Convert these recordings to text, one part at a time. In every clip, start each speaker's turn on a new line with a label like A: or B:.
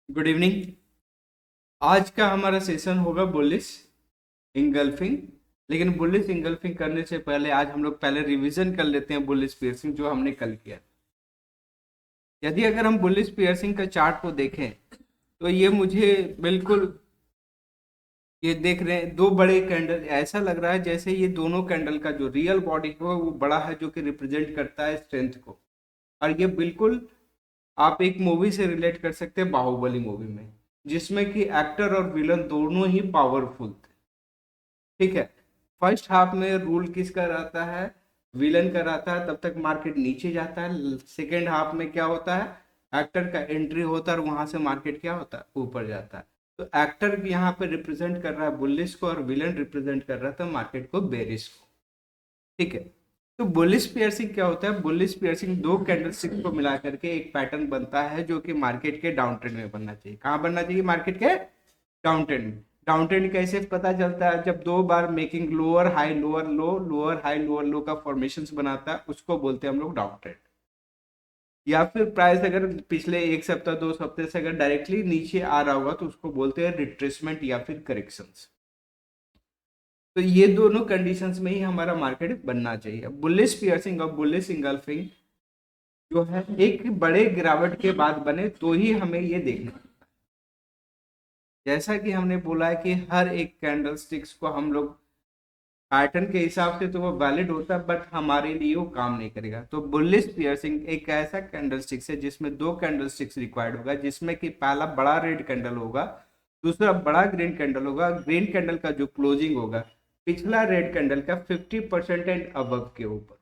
A: Good evening. आज का हमारा सेशन होगा बुलिश इंगल्फिंग। लेकिन बुलिश इंगल्फिंग करने से पहले आज हम लोग पहले रिवीजन कर लेते हैं बुलिश पियर्सिंग जो हमने कल किया। यदि अगर हम बुलिश पियर्सिंग का चार्ट को देखें तो ये मुझे बिल्कुल ये देख रहे हैं दो बड़े कैंडल, ऐसा लग रहा है जैसे ये दोनों कैंडल का जो रियल बॉडी को है वो बड़ा है, जो कि रिप्रेजेंट करता है स्ट्रेंथ को। और ये बिल्कुल आप एक मूवी से रिलेट कर सकते हैं, बाहुबली मूवी में, जिसमें कि एक्टर और विलन दोनों ही पावरफुल थे। ठीक है। फर्स्ट हाफ में रूल किसका रहता है? विलन का रहता है, तब तक मार्केट नीचे जाता है। सेकेंड हाफ में क्या होता है? एक्टर का एंट्री होता है और वहां से मार्केट क्या होता है? ऊपर जाता है। तो एक्टर यहाँ पे रिप्रेजेंट कर रहा है बुलिश को और विलन रिप्रेजेंट कर रहा था मार्केट को, बेरिश को। ठीक है। तो बुलिश पियर्सिंग क्या होता है? बुलिश पियर्सिंग दो कैंडलस्टिक को मिला करके एक पैटर्न बनता है जो कि मार्केट के डाउन ट्रेंड में बनना चाहिए। कहाँ बनना चाहिए? मार्केट के डाउन ट्रेंड में। डाउन ट्रेंड कैसे पता चलता है? जब दो बार making lower high lower low, lower high lower low का फॉर्मेशन बनाता है, उसको बोलते हैं हम लोग डाउन ट्रेंड। या फिर प्राइस अगर पिछले एक सप्ताह दो सप्ताह से अगर डायरेक्टली नीचे आ रहा होगा तो उसको बोलते हैं रिट्रेसमेंट या फिर करेक्शंस। तो ये दोनों कंडीशंस में ही हमारा मार्केट बनना चाहिए। बुलिश पियर्सिंग और बुलिश इंगल्फिंग जो है एक बड़े गिरावट के बाद बने तो ही हमें ये देखना। जैसा कि हमने बोला है कि हर एक कैंडल स्टिक्स को हम लोग पैटर्न के हिसाब से तो वो वैलिड होता है, बट हमारे लिए वो काम नहीं करेगा। तो बुलिश पियर्सिंग एक ऐसा कैंडल स्टिक्स है जिसमें दो कैंडल स्टिक्स रिक्वायर्ड होगा, जिसमें कि पहला बड़ा रेड कैंडल होगा, दूसरा बड़ा ग्रीन कैंडल होगा। ग्रीन कैंडल का जो क्लोजिंग होगा पिछला रेड कैंडल का 50% एंड अबव के ऊपर,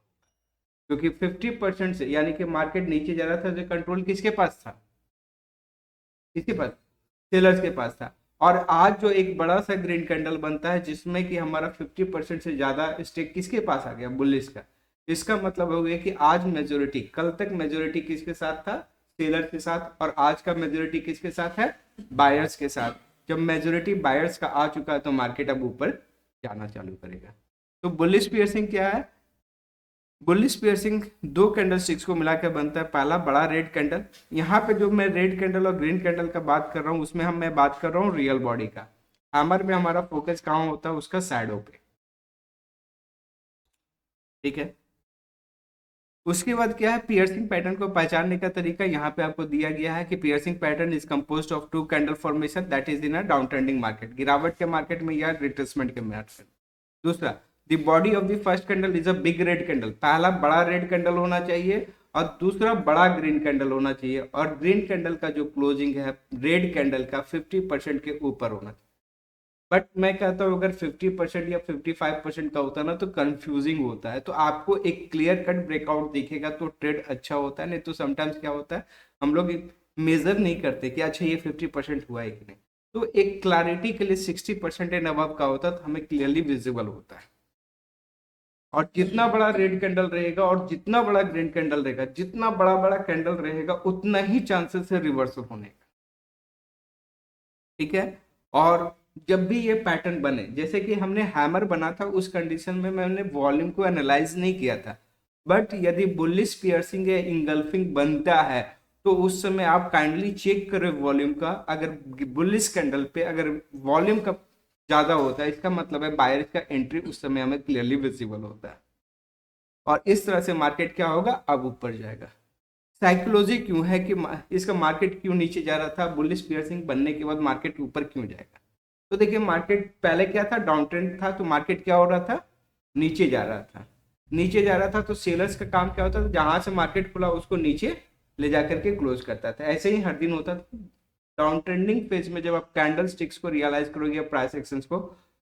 A: क्योंकि 50% से यानी कि मार्केट नीचे जा रहा था तो कंट्रोल किसके पास था? किसके पास? सेलर्स के पास था। और आज जो एक बड़ा सा ग्रीन कैंडल बनता है जिसमें कि हमारा 50% से ज्यादा स्टेक किसके पास आ गया? बुलिश का। इसका मतलब हो गया कि आज मेजोरिटी, कल तक मेजोरिटी किसके साथ था? सेलर के साथ। और आज का मेजोरिटी किसके साथ है? बायर्स के साथ। जब मेजोरिटी बायर्स का आ चुका है तो मार्केट अब ऊपर जाना चालू करेगा। तो बुलिश पियर्सिंग क्या है? बुलिश पियर्सिंग दो कैंडल स्टिक्स को मिलाकर बनता है। पहला बड़ा रेड कैंडल, यहाँ पे जो मैं रेड कैंडल और ग्रीन कैंडल का बात कर रहा हूँ उसमें मैं बात कर रहा हूँ रियल बॉडी का। हैमर में हमारा फोकस कहाँ होता है? उसका शैडो पे। ठीक है। उसके बाद क्या है? पियर्सिंग पैटर्न को पहचानने का तरीका यहाँ पे आपको दिया गया है कि piercing pattern is composed of two candle formation that is in a down trending market, गिरावट के मार्केट में या रिट्रेसमेंट के मार्केट। दूसरा, the body of the first candle is a big red candle, पहला बड़ा रेड कैंडल होना चाहिए और दूसरा बड़ा ग्रीन कैंडल होना चाहिए। और ग्रीन कैंडल का जो क्लोजिंग है रेड कैंडल का 50% के ऊपर होना चाहिए। बट मैं कहता हूँ अगर 50% या 55% का होता है ना तो कंफ्यूजिंग होता है। तो आपको एक क्लियर कट ब्रेकआउट दिखेगा तो ट्रेड अच्छा होता है, नहीं तो समटाइम्स क्या होता है हम लोग मेजर नहीं करते कि अच्छा ये 50% हुआ है कि नहीं। तो एक क्लैरिटी के लिए 60% एंड अबव का होता है तो हमें क्लियरली विजिबल होता है। और जितना बड़ा रेड कैंडल रहेगा और जितना बड़ा ग्रीन कैंडल रहेगा, जितना बड़ा बड़ा कैंडल रहेगा उतना ही चांसेस है रिवर्सल होने का। ठीक है। और जब भी ये पैटर्न बने, जैसे कि हमने हैमर बना था उस कंडीशन में मैंने वॉल्यूम को एनालाइज नहीं किया था, बट यदि बुलिश पियर्सिंग या इंगल्फिंग बनता है तो उस समय आप काइंडली चेक करें वॉल्यूम का। अगर बुलिश कैंडल पे अगर वॉल्यूम का ज्यादा होता है इसका मतलब है बायर्स का एंट्री उस समय हमें क्लियरली विजिबल होता है। और इस तरह से मार्केट क्या होगा? अब ऊपर जाएगा। साइकोलॉजी क्यों है कि इसका मार्केट क्यों नीचे जा रहा था? बुलिश पियर्सिंग बनने के बाद मार्केट ऊपर क्यों जाएगा? तो देखिए मार्केट पहले क्या था? डाउन ट्रेंड था तो मार्केट क्या हो रहा था? नीचे जा रहा था। नीचे जा रहा था तो सेलर्स का काम क्या होता था? जहां से मार्केट खुला उसको नीचे ले जाकर के क्लोज करता था। ऐसे ही हर दिन होता था। डाउन ट्रेंडिंग फेज में जब आप कैंडल स्टिक्स को रियलाइज करोगे या प्राइस एक्शंस को,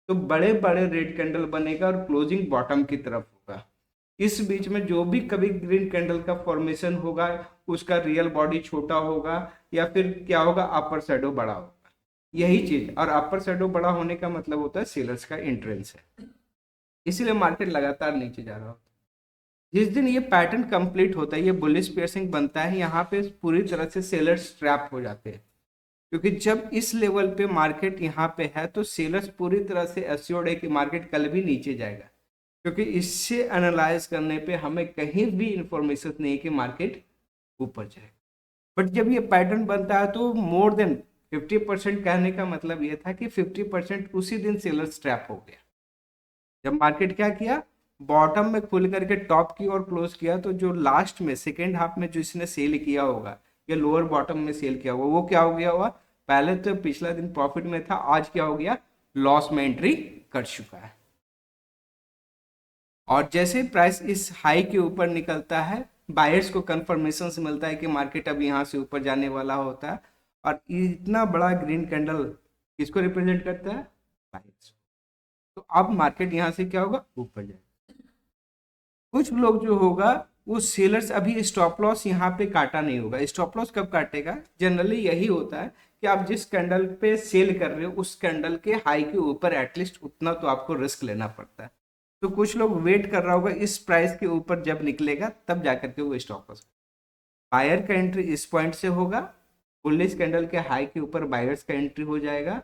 A: तो बड़े बड़े रेड कैंडल बनेगा और क्लोजिंग बॉटम की तरफ होगा। इस बीच में जो भी कभी ग्रीन कैंडल का फॉर्मेशन होगा उसका रियल बॉडी छोटा होगा या फिर क्या होगा? अपर शैडो बड़ा होगा। यही चीज, और अपर शैडो बड़ा होने का मतलब होता है सेलर्स का एंट्रेंस है। इसीलिए मार्केट लगातार नीचे जा रहा होता है। जिस दिन ये पैटर्न कंप्लीट होता है, ये बुलिश पियर्सिंग बनता है, यहाँ पे पूरी तरह से सेलर्स ट्रैप हो जाते हैं। क्योंकि जब इस लेवल पे मार्केट यहाँ पे है तो सेलर्स पूरी तरह से एश्योर्ड है कि मार्केट कल भी नीचे जाएगा, क्योंकि इससे एनालाइज करने पे हमें कहीं भी इंफॉर्मेशन नहीं है कि मार्केट ऊपर जाएगा। बट जब ये पैटर्न बनता है तो मोर देन 50% कहने का मतलब ये था कि 50% उसी दिन सेलर्स ट्रैप हो गया। जब मार्केट क्या किया, बॉटम में खुल करके टॉप की ओर क्लोज किया, तो जो लास्ट में सेकेंड हाफ में जो इसने सेल किया होगा या लोअर बॉटम में सेल किया होगा, वो क्या हो गया होगा, पहले तो पिछला दिन प्रॉफिट में था, आज क्या हो गया, लॉस में एंट्री कर चुका है। और जैसे प्राइस इस हाई के ऊपर निकलता है, बायर्स को कंफर्मेशन से मिलता है कि मार्केट अब यहाँ से ऊपर जाने वाला होता है, और इतना बड़ा ग्रीन कैंडल किसको रिप्रेजेंट करता है, बायर्स। तो अब मार्केट यहाँ से क्या होगा, ऊपर जाएगा। कुछ लोग जो होगा वो सेलर्स, अभी स्टॉप लॉस यहाँ पे काटा नहीं होगा। स्टॉप लॉस कब काटेगा, जनरली यही होता है कि आप जिस कैंडल पे सेल कर रहे हो उस कैंडल के हाई के ऊपर एटलीस्ट उतना तो आपको रिस्क लेना पड़ता है। तो कुछ लोग वेट कर रहा होगा इस प्राइस के ऊपर जब निकलेगा तब जाकर के वो स्टॉप लॉस। बायर का एंट्री इस पॉइंट से होगा, बुलिश कैंडल के हाई के ऊपर बायर्स का एंट्री हो जाएगा,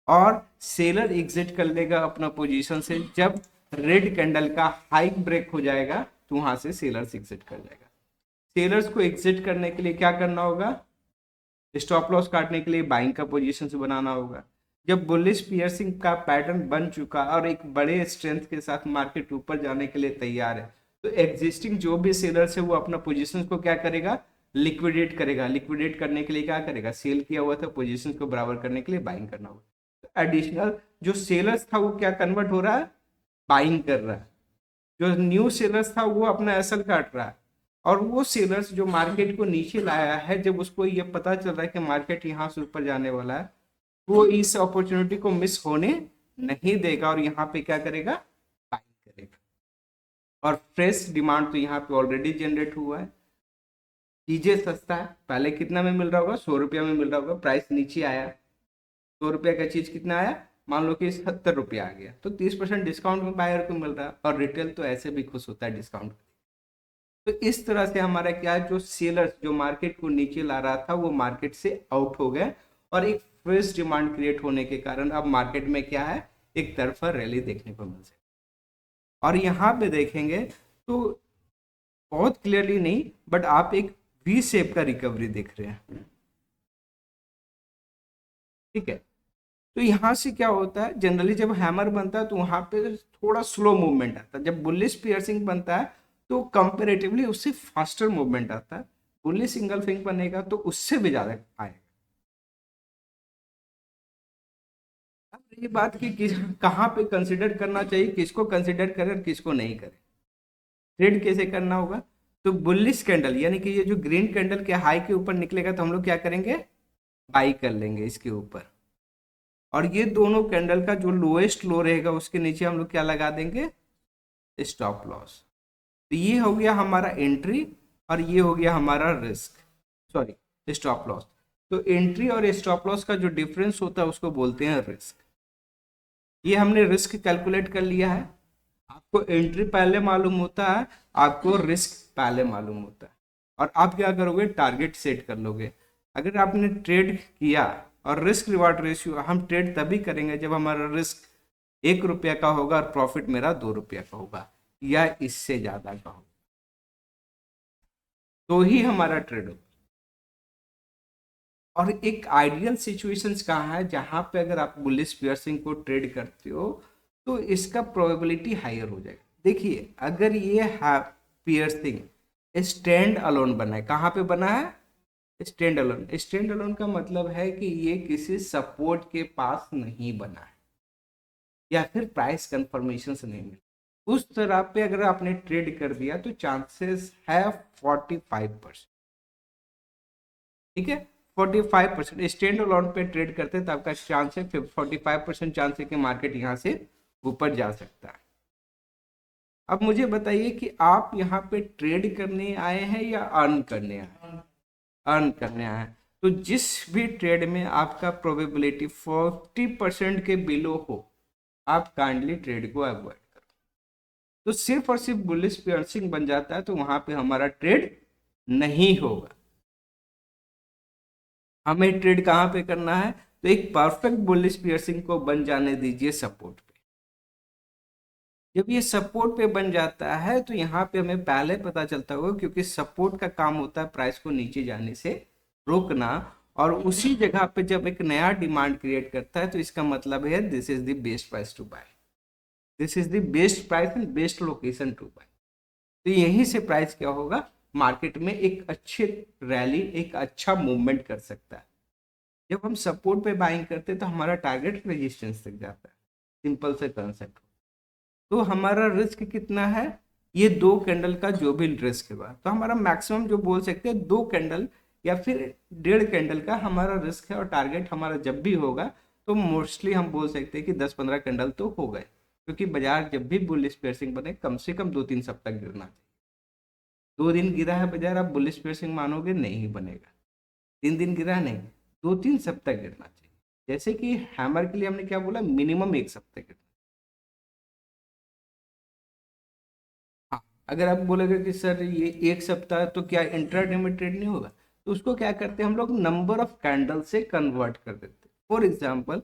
A: और सेलर एग्जिट कर लेगा अपना पोजीशन से जब रेड कैंडल का हाई ब्रेक हो जाएगा, तो वहां से सेलर्स एग्जिट कर जाएगा। सेलर्स को एग्जिट करने के लिए क्या करना होगा, स्टॉप लॉस काटने के लिए बाइंग का पोजीशन से बनाना होगा। जब बुलिश पियर्सिंग का पैटर्न बन चुका और एक बड़े स्ट्रेंथ के साथ मार्केट ऊपर जाने के लिए तैयार है, तो एग्जिस्टिंग जो भी सेलर्स है वो अपना पोजीशन को क्या करेगा, लिक्विडेट करेगा। लिक्विडेट करने के लिए क्या करेगा, सेल किया हुआ था पोजीशन को बराबर करने के लिए बाइंग करना होगा। तो एडिशनल जो सेलर्स था वो क्या कन्वर्ट हो रहा है, बाइंग कर रहा है। जो न्यू सेलर्स था वो अपना एसल काट रहा है, और वो सेलर्स जो मार्केट को नीचे लाया है, जब उसको ये पता चल रहा है कि मार्केट यहाँ से ऊपर जाने वाला है, वो इस अपॉर्चुनिटी को मिस होने नहीं देगा और यहाँ पे क्या करेगा, बाइंग करेगा। और फ्रेश डिमांड तो यहाँ पे ऑलरेडी जनरेट हुआ है। चीजें सस्ता है, पहले कितना में मिल रहा होगा, 100 रुपया में मिल रहा होगा, प्राइस नीचे आया, 100 रुपया का चीज कितना आया, मान लो कि 70 रुपया आ गया, तो 30% डिस्काउंट में बायर को मिल रहा है, और रिटेल तो ऐसे भी खुश होता है डिस्काउंट। तो इस तरह से हमारा क्या है, जो सेलर्स जो मार्केट को नीचे ला रहा था वो मार्केट से आउट हो गए, और एक फ्रेश डिमांड क्रिएट होने के कारण अब मार्केट में क्या है, एक तरफा रैली देखने को मिल जाए। और यहाँ पे देखेंगे तो बहुत क्लियरली नहीं, बट आप एक वी शेप का रिकवरी देख रहे हैं, ठीक है। तो यहाँ से क्या होता है, जनरली जब हैमर बनता है तो वहां पे थोड़ा स्लो मूवमेंट आता है। जब बुलिश पियर्सिंग बनता है तो कंपेरेटिवली उससे फास्टर मूवमेंट आता है। बुलिश सिंगल फिंग बनेगा तो उससे भी ज्यादा आएगा। अब ये बात कि कहाँ पे कंसिडर करना चाहिए, किसको कंसिडर करें और किसको नहीं करें, ट्रेड कैसे करना होगा। तो बुलिश कैंडल यानी कि ये जो ग्रीन कैंडल के हाई के ऊपर निकलेगा तो हम लोग क्या करेंगे, बाई कर लेंगे इसके ऊपर, और ये दोनों कैंडल का जो लोएस्ट लो रहेगा उसके नीचे हम लोग क्या लगा देंगे, स्टॉप लॉस। तो ये हो गया हमारा एंट्री और ये हो गया हमारा रिस्क, सॉरी स्टॉप लॉस। तो एंट्री और स्टॉप लॉस का जो डिफरेंस होता है उसको बोलते हैं रिस्क। ये हमने रिस्क कैलकुलेट कर लिया है। आपको एंट्री पहले मालूम होता है, आपको रिस्क पहले मालूम होता है, और आप क्या करोगे, टारगेट सेट कर लोगे। अगर आपने ट्रेड किया, और रिस्क रिवार्ड रेशियो हम ट्रेड तभी करेंगे जब हमारा रिस्क 1 रुपया का होगा और प्रॉफिट मेरा 2 रुपया का होगा या इससे ज्यादा का होगा, तो ही हमारा ट्रेड होगा। और एक आइडियल सिचुएशंस कहाँ है, जहां पे अगर आप बुलिश पियर्सिंग को ट्रेड करते हो तो इसका प्रोबेबिलिटी हायर हो जाएगा। देखिए अगर ये पियर्सिंग स्टैंड अलोन बना है, कहाँ पे बना है, स्टैंड अलोन। स्टैंड अलोन का मतलब है कि ये किसी सपोर्ट के पास नहीं बना है या फिर प्राइस कंफर्मेशन से नहीं मिला, उस तरह पे अगर आपने ट्रेड कर दिया तो चांसेस है 45%, ठीक है। 45% स्टैंड अलोन पे ट्रेड करते हैं तो आपका चांस है 45% चांस है कि मार्केट यहाँ से ऊपर जा सकता है। अब मुझे बताइए कि आप यहाँ पे ट्रेड करने आए हैं या अर्न करने आए हैं, अर्न करने आए हैं। तो जिस भी ट्रेड में आपका प्रोबेबिलिटी 40% के बिलो हो, आप काइंडली ट्रेड को अवॉइड करो। तो सिर्फ और सिर्फ बुलिश पियर्सिंग बन जाता है तो वहां पे हमारा ट्रेड नहीं होगा। हमें ट्रेड कहाँ पे करना है, तो एक परफेक्ट बुलिश पियर्सिंग को बन जाने दीजिए सपोर्ट पे। जब ये सपोर्ट पे बन जाता है तो यहाँ पे हमें पहले पता चलता होगा, क्योंकि सपोर्ट का काम होता है प्राइस को नीचे जाने से रोकना, और उसी जगह पे जब एक नया डिमांड क्रिएट करता है तो इसका मतलब है this is the best price to buy, this is the best price and best location to buy. तो यहीं से प्राइस क्या होगा, मार्केट में एक अच्छे रैली, एक अच्छा मूवमेंट कर सकता है। जब हम सपोर्ट पे बाइंग करते हैं तो हमारा टारगेट रेजिस्टेंस तक जाता है, सिंपल से कंसेप्ट। तो हमारा रिस्क कितना है, ये 2 कैंडल का जो भी रिस्क है, तो हमारा मैक्सिमम जो बोल सकते हैं 2 कैंडल या फिर 1.5 कैंडल का हमारा रिस्क है। और टारगेट हमारा जब भी होगा तो मोस्टली हम बोल सकते हैं कि 10-15 कैंडल तो हो गए, क्योंकि बाजार जब भी बुलिश पेयर्सिंग बने कम से कम 2-3 सप्ताह गिरना चाहिए। 2 दिन गिरा है बाजार, आप बुलिश पेयर्सिंग मानोगे नहीं बनेगा। 3 दिन गिरा है नहीं, 2-3 सप्ताह गिरना चाहिए। जैसे कि हैमर के लिए हमने क्या बोला, मिनिमम 1 सप्ताह गिरना। हाँ, अगर आप बोलोगे कि सर ये 1 सप्ताह तो क्या इंट्राडे में ट्रेड नहीं होगा, तो उसको क्या करते हैं हम लोग, नंबर ऑफ कैंडल से कन्वर्ट कर देते हैं। फॉर एग्जाम्पल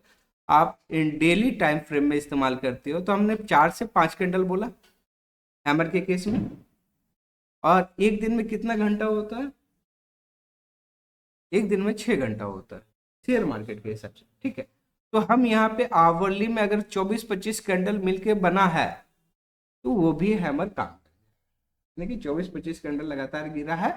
A: आप इन डेली टाइम फ्रेम में इस्तेमाल करते हो तो हमने 4 से 5 कैंडल बोला हैमर के केस में, और एक दिन में कितना घंटा होता है, एक दिन में 6 घंटा होता है शेयर मार्केट के हिसाब से, ठीक है। तो हम यहाँ पे आवरली में अगर 24-25 कैंडल मिलके बना है तो वो भी हैमर काम करेगा, यानी कि 24-25 कैंडल लगातार गिरा है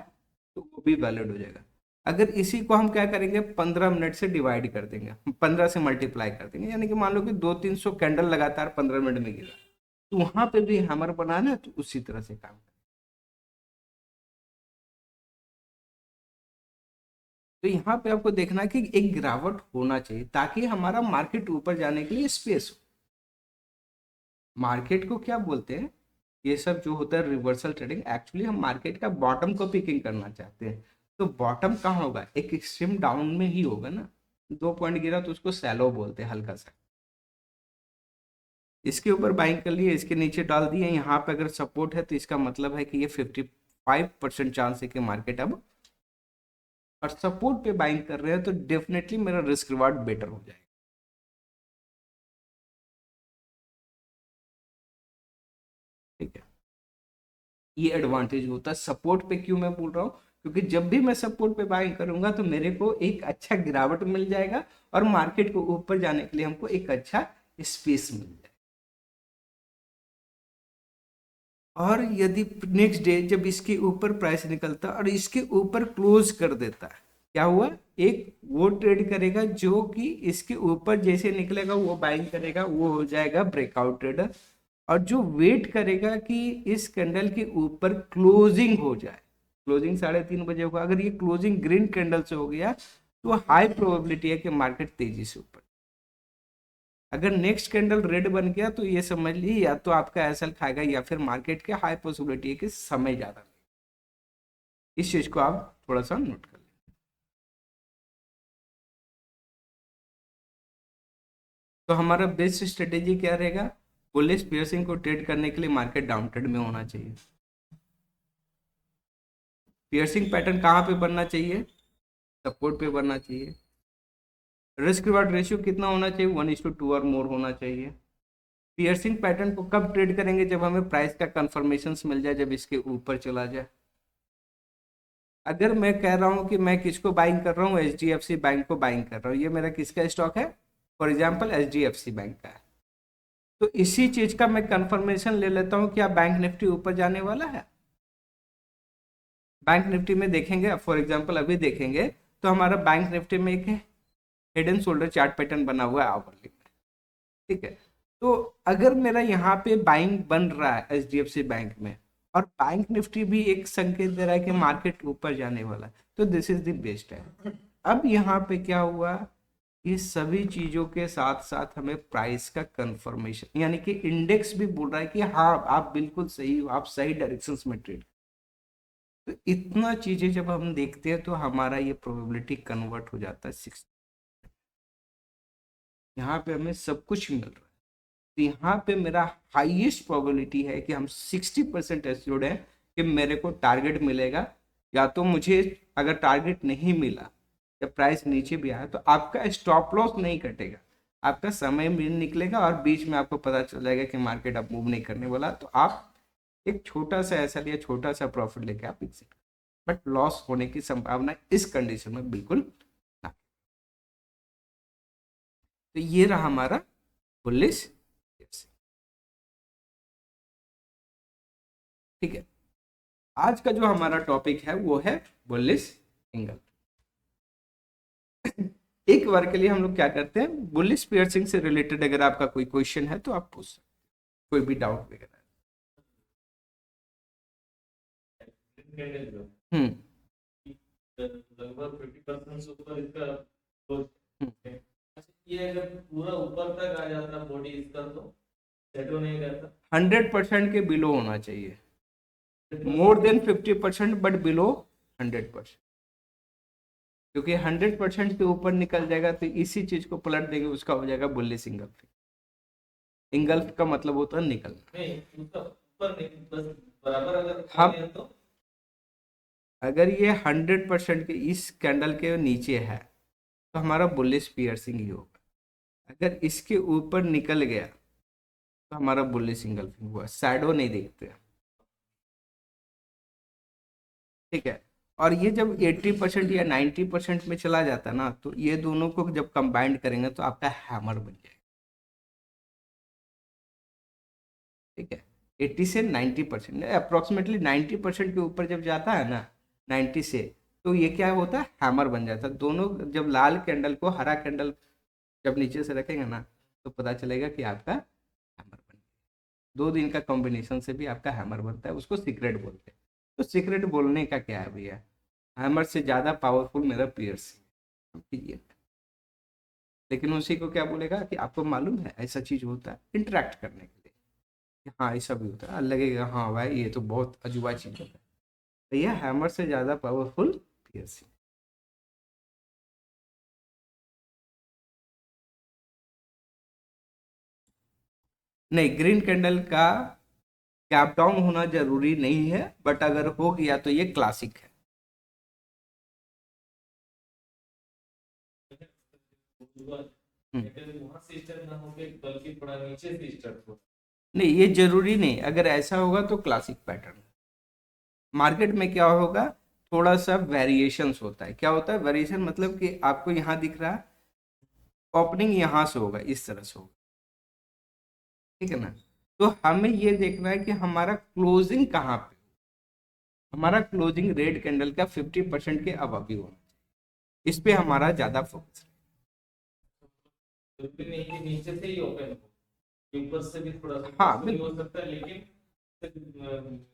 A: तो वो भी वैलिड हो जाएगा। अगर इसी को हम क्या करेंगे, 15 मिनट से डिवाइड कर देंगे, 15 से मल्टीप्लाई कर देंगे, यानी कि मान लो कि 200-300 कैंडल लगातार 15 मिनट में गिरा, तो वहां पे भी हैमर बनाना है तो उसी तरह से काम। तो यहाँ पे आपको देखना है कि एक गिरावट होना चाहिए ताकि हमारा मार्केट ऊपर जाने के लिए स्पेस हो। मार्केट को क्या बोलते हैं, ये सब जो होता है रिवर्सल ट्रेडिंग, एक्चुअली हम मार्केट का बॉटम को पिकिंग करना चाहते हैं। तो बॉटम कहाँ होगा, एक एक्सट्रीम डाउन में ही होगा ना। 2 पॉइंट गिरा तो उसको सैलो बोलते हैं, हल्का सा। इसके ऊपर बाइंग कर लिए, इसके नीचे डाल दिए, यहाँ पे अगर सपोर्ट है तो इसका मतलब है कि ये 55% चांस है कि मार्केट अब, और सपोर्ट पे बाइंग कर रहे हैं तो डेफिनेटली मेरा रिस्क रिवार्ड बेटर हो जाएगा। ठीक है, ये एडवांटेज होता है सपोर्ट पे। क्यों मैं बोल रहा हूँ, क्योंकि जब भी मैं सपोर्ट पे बाइंग करूंगा तो मेरे को एक अच्छा गिरावट मिल जाएगा और मार्केट को ऊपर जाने के लिए हमको एक अच्छा स्पेस मिल जाएगा। और यदि नेक्स्ट डे जब इसके ऊपर प्राइस निकलता और इसके ऊपर क्लोज कर देता है, क्या हुआ, एक वो ट्रेड करेगा जो कि इसके ऊपर जैसे निकलेगा वो बाइंग करेगा, वो हो जाएगा ब्रेकआउट ट्रेडर। और जो वेट करेगा कि इस कैंडल के ऊपर क्लोजिंग हो जाए, क्लोजिंग 3:30 बजे होगा, अगर ये क्लोजिंग ग्रीन कैंडल से हो गया तो हाई प्रोबेबिलिटी है कि मार्केट तेजी से ऊपर। अगर नेक्स्ट कैंडल रेड बन गया तो ये समझ लीजिए या तो आपका एसएल खाएगा या फिर मार्केट के हाई पॉसिबिलिटी है कि समय ज्यादा लगेगा। इस चीज को आप थोड़ा सा नोट कर लें। तो हमारा बेस्ट स्ट्रेटेजी क्या रहेगा, बुलिश पियर्सिंग को ट्रेड करने के लिए मार्केट डाउन ट्रेड में होना चाहिए। पियर्सिंग पैटर्न कहाँ पे बनना चाहिए, सपोर्ट पे बनना चाहिए। रिस्क रिवार्ड रेशियो कितना होना चाहिए, 1:2 और मोर होना चाहिए। पियर्सिंग पैटर्न को कब ट्रेड करेंगे, जब हमें प्राइस का कंफर्मेशन मिल जाए, जब इसके ऊपर चला जाए। अगर मैं कह रहा हूं कि मैं किसको बाइंग कर रहा हूँ, HDFC बैंक को बाइंग कर रहा हूँ, ये मेरा किसका स्टॉक है, फॉर एग्जाम्पल HDFC बैंक का है, तो इसी चीज का मैं कंफर्मेशन ले लेता हूँ क्या बैंक निफ्टी ऊपर जाने वाला है। बैंक निफ्टी में देखेंगे, फॉर एग्जाम्पल अभी देखेंगे तो हमारा बैंक निफ्टी में एक head and shoulder chart pattern बना हुआ है आवरली में, ठीक है। तो अगर मेरा यहाँ पे बाइंग बन रहा है HDFC बैंक में और बैंक निफ्टी भी एक संकेत दे रहा है कि मार्केट ऊपर जाने वाला है, तो दिस इज द बेस्ट है। अब यहाँ पे क्या हुआ, ये सभी चीजों के साथ साथ हमें प्राइस का कंफर्मेशन, यानी कि इंडेक्स भी बोल रहा है कि हाँ आप बिल्कुल सही हो, आप सही डायरेक्शंस में ट्रेड। तो इतना चीजें जब हम देखते हैं तो हमारा ये प्रोबेबिलिटी कन्वर्ट हो जाता है 6। यहाँ पे हमें सब कुछ मिल रहा है, तो यहाँ पे मेरा हाईएस्ट प्रोबेबिलिटी है कि हम 60% एश्योर्ड है कि मेरे को टारगेट मिलेगा। या तो मुझे अगर टारगेट नहीं मिला, जब प्राइस नीचे भी आया, तो आपका स्टॉप लॉस नहीं कटेगा, आपका समय भी निकलेगा और बीच में आपको पता चल जाएगा कि मार्केट अब मूव नहीं करने वाला, तो आप एक छोटा सा ऐसा लिया, छोटा सा प्रॉफिट लेके आप एग्जिट। बट लॉस होने की संभावना इस कंडीशन में बिल्कुल ना। तो ये रहा हमारा बुलिश पियर्सिंग। ठीक है, आज का जो हमारा टॉपिक है वो है बुलिश एंगल। एक बार के लिए हम लोग क्या करते हैं, बुलिश पियर्सिंग से रिलेटेड अगर आपका कोई क्वेश्चन है तो आप पूछ सकते हैं, कोई भी डाउट वगैरह। हम्म
B: लगभग 50% से ऊपर इसका ग्रोथ
A: हम्म।
B: है। अच्छा, ये अगर पूरा ऊपर तक आ जाता बॉडी इसका तो शैडो नहीं रहता।
A: 100% के बिलो होना चाहिए, मोर देन 50% बट बिलो 100%। क्योंकि 100% के ऊपर निकल जाएगा तो इसी चीज को पलट देंगे, उसका हो जाएगा बुलिश इंगल्फ। इंगल्फ का मतलब होता है निकलना।
B: नहीं, उसका ऊपर नहीं, बस बराबर अगर
A: हाँ,
B: आ गया तो
A: अगर ये 100% के इस कैंडल के नीचे है तो हमारा बुलिश पियर्सिंग ही होगा। अगर इसके ऊपर निकल गया तो हमारा बुलिश इंगल्फिंग हुआ, शैडो नहीं देखते। ठीक है, और ये जब 80% या 90% में चला जाता है ना, तो ये दोनों को जब कंबाइंड करेंगे तो आपका हैमर बन जाएगा। ठीक है, 80 से 90%, अप्रोक्सीमेटली 90% के ऊपर जब जाता है ना, 90 से, तो ये क्या होता है, हैमर बन जाता है। दोनों जब लाल कैंडल को हरा कैंडल जब नीचे से रखेंगे ना, तो पता चलेगा कि आपका हैमर बन गया। 2 दिन का कॉम्बिनेशन से भी आपका हैमर बनता है, उसको सीक्रेट बोलते हैं। तो सीक्रेट बोलने का क्या है भैया, हैमर से ज़्यादा पावरफुल मेरा पियर्सिंग। ठीक है, लेकिन उसी को क्या बोलेगा कि आपको मालूम है ऐसा चीज़ होता है, इंटरेक्ट करने के लिए कि हाँ ऐसा भी होता है, लगेगा हाँ भाई ये तो बहुत अजूबा चीज़ होता है। तो यह हैमर से ज़्यादा पावरफुल पियर्सिंग। नहीं, ग्रीन कैंडल का गैप डाउन होना जरूरी नहीं है, बट अगर हो गया तो ये क्लासिक है। हम्म,
B: वहां से स्टार्ट ना होके बल्कि थोड़ा नीचे से स्टार्ट हो।
A: नहीं ये जरूरी नहीं, अगर ऐसा होगा तो क्लासिक पैटर्न। मार्केट में क्या होगा, थोड़ा सा वेरिएशंस होता है। क्या होता है वेरिएशन, मतलब कि आपको यहाँ दिख रहा है ओपनिंग यहाँ से होगा, इस तरह से होगा। ठीक है ना, तो हमें ये देखना है कि हमारा क्लोजिंग कहाँ पे, हमारा क्लोजिंग रेड कैंडल का 50% के अबव ही होना, इस पे हमारा ज्यादा फोकस है।
B: जरूरी नहीं कि नीचे से ही ओपन हो, ऊपर से भी थोड़ा सा
A: हाँ
B: ऊपर से भी हो
A: बिल्कुल,
B: सकता है, लेकिन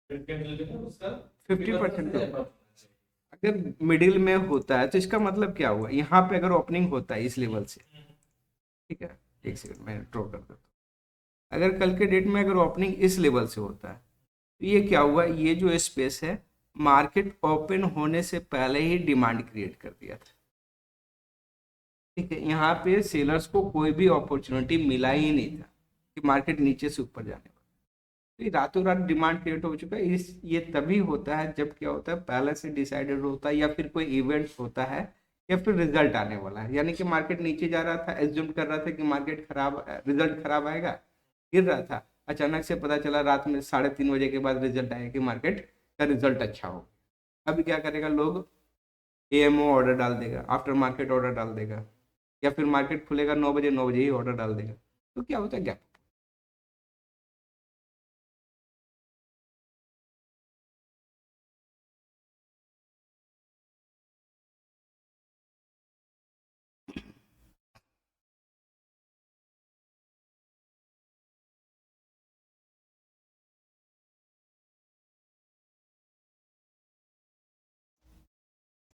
B: कैंडल जो है उसका
A: 50%
B: 50%
A: के
B: से
A: ऊपर।
B: above होना चाहिए।
A: अगर मिडिल में होता है तो इसका मतलब क्या हुआ, यहाँ पे अगर ओपनिंग होता है इस लेवल से, ठीक है, एक सेकंड मैं ड्रॉ कर देता हूँ। अगर कल के डेट में अगर ओपनिंग इस लेवल से होता है तो ये क्या हुआ, ये जो स्पेस है मार्केट ओपन होने से पहले ही डिमांड क्रिएट कर दिया था। ठीक है, यहाँ पे सेलर्स को कोई भी अपॉर्चुनिटी मिला ही नहीं था कि मार्केट नीचे से ऊपर जाने वाला। तो ये रातों रात डिमांड क्रिएट हो चुका है। इस ये तभी होता है जब क्या होता है, पहले से डिसाइडेड होता है, या फिर कोई इवेंट होता है, या फिर रिजल्ट आने वाला है। यानी कि मार्केट नीचे जा रहा था, एज्यूम कर रहा था कि मार्केट खराब, रिजल्ट खराब आएगा, गिर रहा था। अचानक से पता चला रात में 3:30 बजे के बाद रिजल्ट आया कि मार्केट का रिजल्ट अच्छा हो। अभी क्या करेगा लोग, एएमओ ऑर्डर डाल देगा, आफ्टर मार्केट ऑर्डर डाल देगा, या फिर मार्केट खुलेगा 9 बजे, 9 बजे ही ऑर्डर डाल देगा। तो क्या होता है, गैप।